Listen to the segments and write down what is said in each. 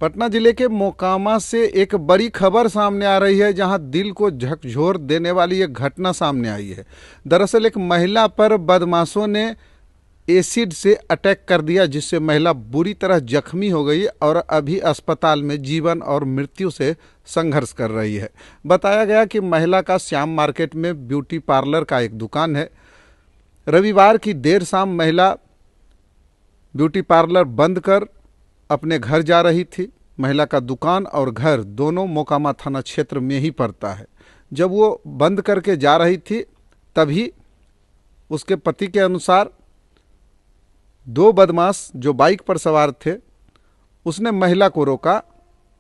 पटना जिले के मोकामा से एक बड़ी खबर सामने आ रही है, जहां दिल को झकझोर देने वाली एक घटना सामने आई है। दरअसल एक महिला पर बदमाशों ने एसिड से अटैक कर दिया, जिससे महिला बुरी तरह जख्मी हो गई और अभी अस्पताल में जीवन और मृत्यु से संघर्ष कर रही है। बताया गया कि महिला का श्याम मार्केट में ब्यूटी पार्लर का एक दुकान है। रविवार की देर शाम महिला ब्यूटी पार्लर बंद कर अपने घर जा रही थी। महिला का दुकान और घर दोनों मोकामा थाना क्षेत्र में ही पड़ता है। जब वो बंद करके जा रही थी, तभी उसके पति के अनुसार दो बदमाश जो बाइक पर सवार थे, उसने महिला को रोका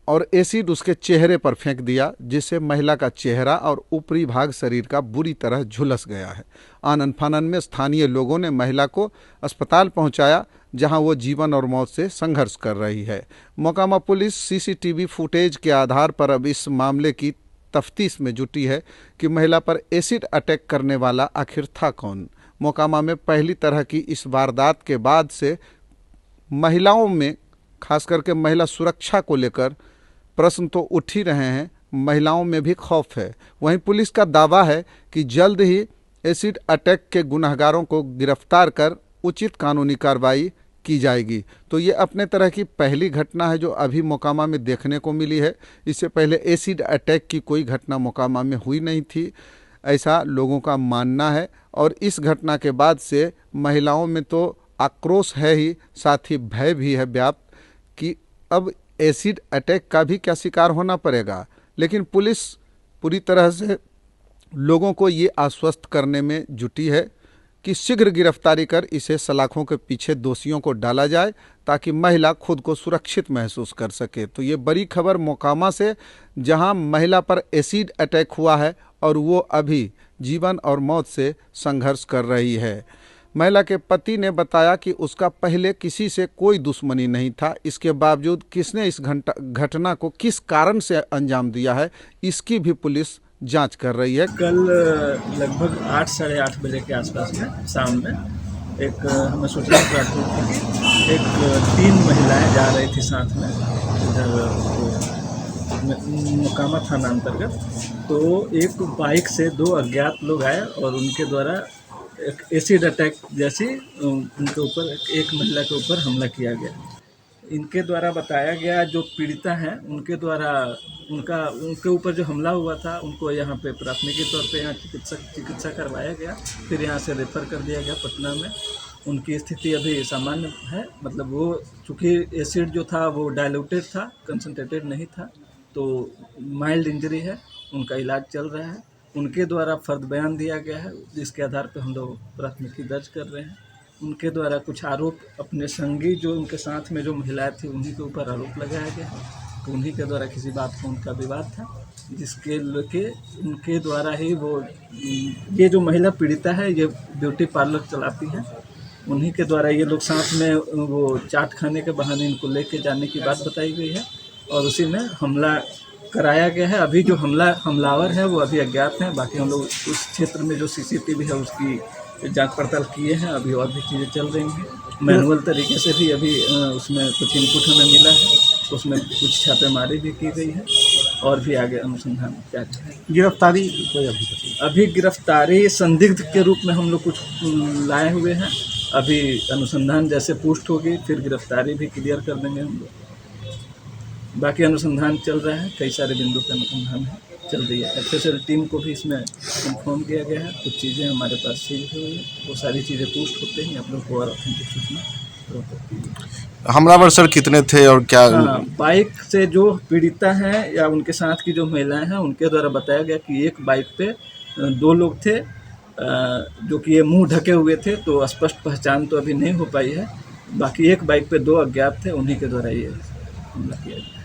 और एसिड उसके चेहरे पर फेंक दिया, जिससे महिला का चेहरा और ऊपरी भाग शरीर का बुरी तरह झुलस गया है। आनन फानन में स्थानीय लोगों ने महिला को अस्पताल पहुंचाया, जहां वो जीवन और मौत से संघर्ष कर रही है। मोकामा पुलिस सीसीटीवी फुटेज के आधार पर अब इस मामले की तफ्तीश में जुटी है कि महिला पर एसिड अटैक करने वाला आखिर था कौन। मोकामा में पहली तरह की इस वारदात के बाद से महिलाओं में, खास करके महिला सुरक्षा को लेकर प्रश्न तो उठ ही रहे हैं। महिलाओं में भी खौफ है। वहीं पुलिस का दावा है कि जल्द ही एसिड अटैक के गुनहगारों को गिरफ्तार कर उचित कानूनी कार्रवाई की जाएगी। तो ये अपने तरह की पहली घटना है जो अभी मोकामा में देखने को मिली है। इससे पहले एसिड अटैक की कोई घटना मोकामा में हुई नहीं थी, ऐसा लोगों का मानना है। और इस घटना के बाद से महिलाओं में तो आक्रोश है ही, साथ ही भय भी है व्याप्त कि अब एसिड अटैक का भी क्या शिकार होना पड़ेगा। लेकिन पुलिस पूरी तरह से लोगों को ये आश्वस्त करने में जुटी है कि शीघ्र गिरफ्तारी कर इसे सलाखों के पीछे दोषियों को डाला जाए, ताकि महिला खुद को सुरक्षित महसूस कर सके। तो ये बड़ी खबर मोकामा से, जहां महिला पर एसिड अटैक हुआ है और वो अभी जीवन और मौत से संघर्ष कर रही है। महिला के पति ने बताया कि उसका पहले किसी से कोई दुश्मनी नहीं था। इसके बावजूद किसने इस घटना को किस कारण से अंजाम दिया है, इसकी भी पुलिस जांच कर रही है। कल लगभग 8 साढ़े 8 बजे के आसपास में शाम में एक हमें सूचना प्राप्त हुई थी कि एक 3 महिलाएं जा रही थी साथ में इधर मोकामा थाना अंतर्गत। तो एक बाइक से 2 अज्ञात लोग आए और उनके द्वारा एक एसिड अटैक जैसी उनके ऊपर, एक महिला के ऊपर हमला किया गया। इनके द्वारा बताया गया, जो पीड़िता हैं उनके द्वारा उनके ऊपर जो हमला हुआ था, उनको यहाँ पे प्राथमिकी तौर पे यहाँ चिकित्सा करवाया गया। फिर यहाँ से रेफ़र कर दिया गया पटना में। उनकी स्थिति अभी सामान्य है, मतलब वो चूँकि एसिड जो था वो डाइल्यूटेड था, कंसनट्रेटेड नहीं था, तो माइल्ड इंजरी है, उनका इलाज चल रहा है। उनके द्वारा फर्द बयान दिया गया है, जिसके आधार पर हम लोग प्राथमिकी दर्ज कर रहे हैं। उनके द्वारा कुछ आरोप अपने संगी, जो उनके साथ में जो महिलाएं थी, उन्हीं के ऊपर आरोप लगाया गया है कि उन्हीं के द्वारा किसी बात को उनका विवाद था, जिसके लेके उनके द्वारा ही वो, ये जो महिला पीड़िता है ये ब्यूटी पार्लर चलाती है, उन्हीं के द्वारा ये लोग साथ में वो चाट खाने के बहाने इनको लेके जाने की बात बताई गई है और उसी में हमला कराया गया है। अभी जो हमलावर है वो अभी अज्ञात हैं। बाकी हम लोग उस क्षेत्र में जो सीसीटीवी है उसकी जांच पड़ताल किए हैं। अभी और भी चीज़ें चल रही हैं। मैनुअल तरीके से भी अभी उसमें कुछ इनपुट हमें मिला है, उसमें कुछ छापेमारी भी की गई है और भी आगे अनुसंधान जारी है। गिरफ्तारी कोई अभी गिरफ्तारी संदिग्ध के रूप में हम लोग कुछ लाए हुए हैं। अभी अनुसंधान जैसे पुष्ट होगी फिर गिरफ्तारी भी क्लियर कर देंगे हम लोग। बाकी अनुसंधान चल रहा है, कई सारे बिंदु पर अनुसंधान है, चल रही है। एफएसएल टीम को भी इसमें इन्फॉर्म किया गया है। कुछ चीज़ें हमारे पास सीज हुई है, वो सारी चीज़ें पुष्ट होते ही आप लोग को और ऑथेंटिक सूचना। हमलावर सर कितने थे और क्या? हाँ, बाइक से जो पीड़िता हैं या उनके साथ की जो महिलाएं हैं, उनके द्वारा बताया गया कि एक बाइक पे 2 लोग थे, जो कि ये मुंह ढके हुए थे, तो स्पष्ट पहचान तो अभी नहीं हो पाई है। बाकी एक बाइक पे 2 अज्ञात थे, उन्हीं के द्वारा ये हमला किया गया।